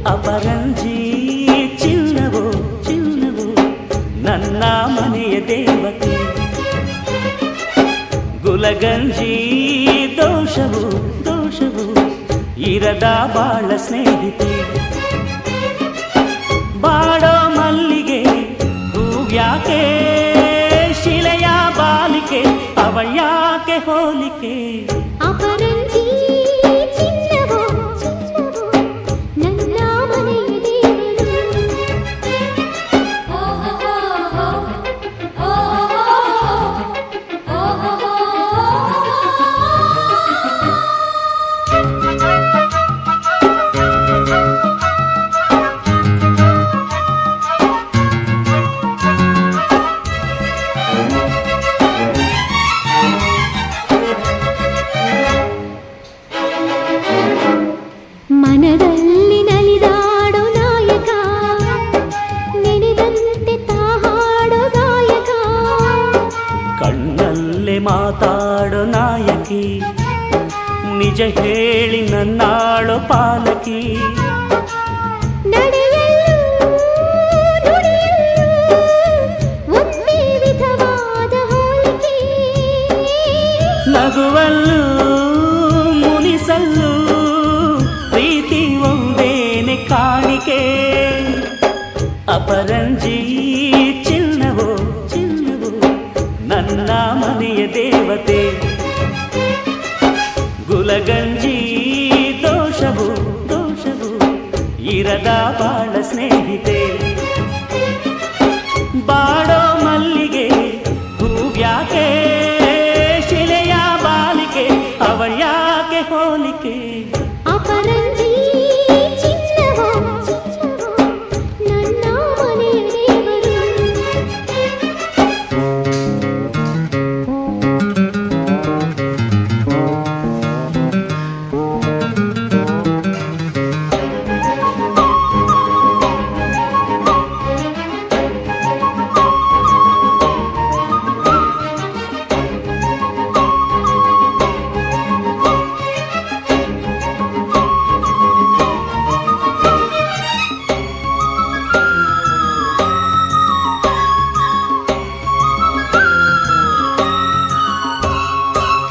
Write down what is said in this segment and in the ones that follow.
ಅಪರಂಜಿ ಚಿನ್ನವೋ ಚಿನ್ನವೋ ನನ್ನ ಮನೆಯ ದೇವತೆ ಗುಲಗಂಜಿ ದೋಷವು ದೋಷವು ಇರದ ಬಾಳ ಸ್ನೇಹಿತೆ ಬಾಡೋ ಮಲ್ಲಿಗೆ ಹೂವ್ಯಾಕೆ ಶಿಲೆಯ ಬಾಲಿಕೆ ಅವಳ್ಯಾಕೆ ಹೋಲಿಕೆ ಅಪರಂಜಿ ಚಿನ್ನವೋ ಚಿನ್ನವೋ ನನ್ನ ಮನೆಯ ದೇವರು ಮನದಲ್ಲಿ ನಲಿದಾಡೋ ನಾಯಕ ನೆನೆದಂತೆ ತಾಹಾಡೋ ಗಾಯಕ ಕಣ್ಣಲ್ಲೇ ಮಾತಾಡೋ ನಾಯಕಿ ನಿಜ ಹೇಳಿ ನನ್ನಾಳೋ ಪಾಲಕಿ ನಡೆಯಲು ನುಡಿಯಲು ಒಂದೇ ವಿಧವಾದ ಹೋಲಿಕೆ ನಗುವಲ್ಲೂ ಮುನಿಸಲ್ಲೂ ಪ್ರೀತಿ ಒಂದೇನೆ ಕಾಣಿಕೆ ಅಪರಂಜಿ ಚಿನ್ನವೋ ಚಿನ್ನವೋ ನನ್ನ ಮನೆಯ ದೇವತೆ ಗುಲಗಂಜಿ ದೋಷವು ದೋಷವು ಇರದ ಬಾಳ ಸ್ನೇಹಿತೆ ಬಾಡೋ ಮಲ್ಲಿಗೆ ಹೂವ್ಯಾಕೆ ಶಿಲೆಯ ಬಾಲಿಕೆ ಅವಳ್ಯಾಕೆ ಹೋಲಿಕೆ ಅಪರಂಜಿ ಚಿನ್ನವೋ ಚಿನ್ನವೋ ನನ್ನ ಮನೆಯ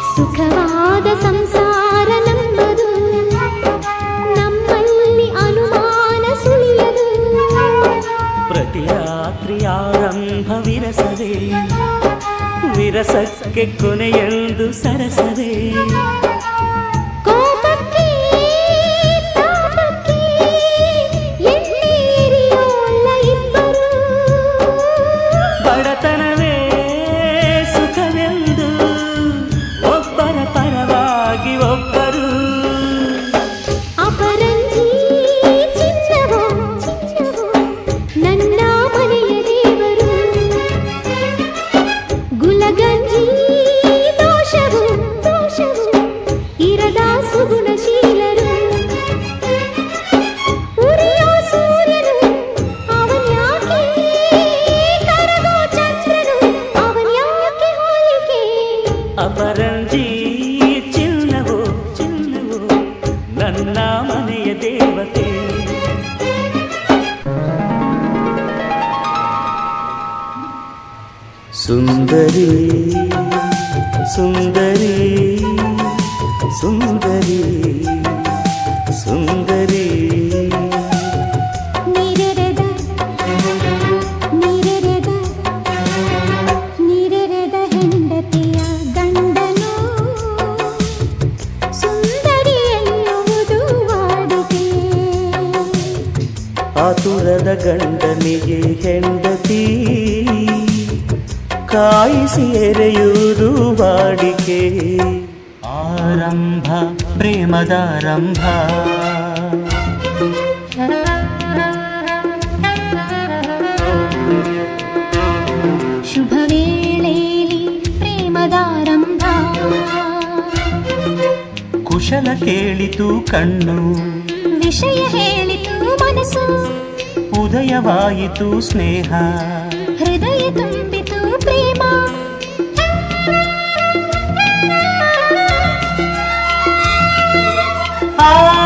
ಸುಖವಾದ ಸಂಸಾರ ನಮ್ಮದು ನಮ್ಮಲ್ಲಿ ಅನುಮಾನ ಸುಳಿಯದು ಪ್ರತಿ ರಾತ್ರಿ ಆರಂಭ ವಿರಸವೇ ವಿರಸಕ್ಕೆ ಕೊನೆಯೆಂದು ಸರಸವೇ ಕೋಪಕ್ಕೆ ತಾಪಕ್ಕೆ ಎಣ್ಣೇರಿಯೋಲ್ಲ ಇಬ್ಬರು ಬಡತನವೇ ಸುಖವೆಂದು ಒಬ್ಬರ ಪರವಾಗಿ ಒಬ್ಬರು ಅಪರಂಜಿ ಚಿನ್ನವೋ ಚಿನ್ನವೋ ನನ್ನ ಮನೆಯ ದೇವರು ಗುಲಗಂಜಿ ದೋಷವು ದೋಷವು ಇರದ ಸುಗುಣಶೀಲರು ಉರಿಯೋ ಸೂರ್ಯನು ಅವನ್ಯಾಕೆ ಕರಗೋ ಚಂದ್ರನು ಅವನ್ಯಾಕೆ ಹೋಲಿಕೆ ಅಪರಂಜಿ ಚಿನ್ನವೋ ಚಿನ್ನವೋ ನನ್ನ ಮನೆಯ ದೇವತೆ ಸುಂದರಿ ಸುಂದರಿ ಸುಂದರಿ ಸುಂದರಿ ನೀರೆರೆದ ನೀರೆರೆದ ನೀರೆರೆದ ಹೆಂಡತಿಯ ಗಂಡನು ಸುಂದರಿ ಎನ್ನುವುದು ವಾಡಿಕೆ ಕಾತುರದ ಗಂಡನಿಗೆ ಹೆಂಡತಿ ಕಾಯಿಸಿ ಎರೆಯುವುದು ವಾಡಿಕೆ. ಆರಂಭ ಪ್ರೇಮದಾರಂಭ. ಶುಭ ವೇಳೆಯಲ್ಲಿ ಪ್ರೇಮದಾರಂಭ. ಕುಶಲ ಕೇಳಿತು ಕಣ್ಣು, ವಿಷಯ ಹೇಳಿತು ಮನಸ್ಸು, ಉದಯವಾಯಿತು ಸ್ನೇಹ, ಹೃದಯ ತುಂಬಿತು ಪ್ರೇಮ. ಆ